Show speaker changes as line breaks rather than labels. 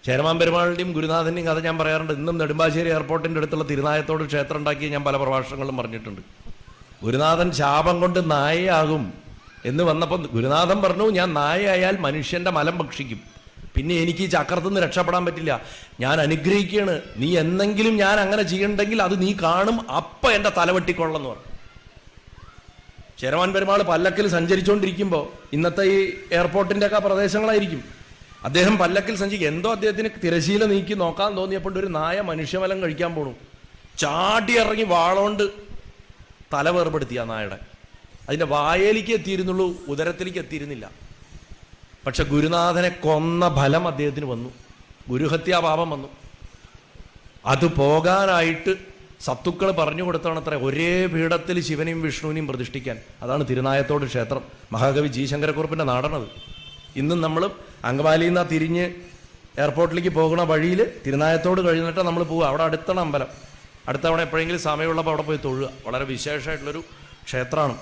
ചേരമാൻ പെരുമാളിൻ്റെയും ഗുരുനാഥൻ്റെയും കഥ ഞാൻ പറയാറുണ്ട്. ഇന്നും നെടുമ്പാശ്ശേരി എയർപോർട്ടിൻ്റെ അടുത്തുള്ള തിരുനായത്തോട് ക്ഷേത്രം ഉണ്ടാക്കി ഞാൻ പല പ്രഭാഷണങ്ങളിലും പറഞ്ഞിട്ടുണ്ട്. ഗുരുനാഥൻ ശാപം കൊണ്ട് നായയാകും എന്ന് വന്നപ്പോൾ ഗുരുനാഥൻ പറഞ്ഞു, ഞാൻ നായയായാൽ മനുഷ്യൻ്റെ മലം ഭക്ഷിക്കും, പിന്നെ എനിക്ക് ഈ ചക്രത്തിൽ നിന്ന് രക്ഷപ്പെടാൻ പറ്റില്ല, ഞാൻ അനുഗ്രഹിക്കുകയാണ്, നീ എന്നെങ്കിലും ഞാൻ അങ്ങനെ ചെയ്യണ്ടെങ്കിൽ അത് നീ കാണും, അപ്പം എൻ്റെ തലവെട്ടിക്കൊള്ളെന്ന് പറഞ്ഞു. ചേരമാൻ പെരുമാൾ പല്ലക്കിൽ സഞ്ചരിച്ചുകൊണ്ടിരിക്കുമ്പോൾ, ഇന്നത്തെ ഈ എയർപോർട്ടിൻ്റെ ഒക്കെ പ്രദേശങ്ങളായിരിക്കും, അദ്ദേഹം പല്ലക്കിൽ എന്തോ അദ്ദേഹത്തിന് തിരശീല നീക്കി നോക്കാൻ തോന്നിയപ്പോൾ ഒരു നായ മനുഷ്യമലം കഴിക്കാൻ പോണു. ചാടി ഇറങ്ങി വാളോണ്ട് തല വേർപെടുത്തി ആ നായയുടെ. അതിൻ്റെ വായേലേക്ക് എത്തിയിരുന്നുള്ളൂ, ഉദരത്തിലേക്ക് എത്തിയിരുന്നില്ല. പക്ഷെ ഗുരുനാഥനെ കൊന്ന ഫലം അദ്ദേഹത്തിന് വന്നു, ഗുരുഹത്യാപാപം വന്നു. അത് പോകാനായിട്ട് സത്തുക്കൾ പറഞ്ഞു കൊടുത്തണത്ര ഒരേ പീഠത്തിൽ ശിവനെയും വിഷ്ണുവിനെയും പ്രതിഷ്ഠിക്കാൻ. അതാണ് തിരുനായത്തോട് ക്ഷേത്രം, മഹാകവി ജി ശങ്കരക്കുറുപ്പിൻ്റെ നാടാണത്. ഇന്നും നമ്മൾ അങ്കമാലിയിൽ നിന്ന് തിരിഞ്ഞ് എയർപോർട്ടിലേക്ക് പോകുന്ന വഴിയിൽ തിരുനായത്തോട് കഴിഞ്ഞിട്ട് നമ്മൾ പോവുക. അവിടെ അടുത്താണ് അമ്പലം. അടുത്തവണ എപ്പോഴെങ്കിലും സമയമുള്ളപ്പോൾ അവിടെ പോയി തൊഴുക. വളരെ വിശേഷമായിട്ടുള്ളൊരു ക്ഷേത്രമാണ്.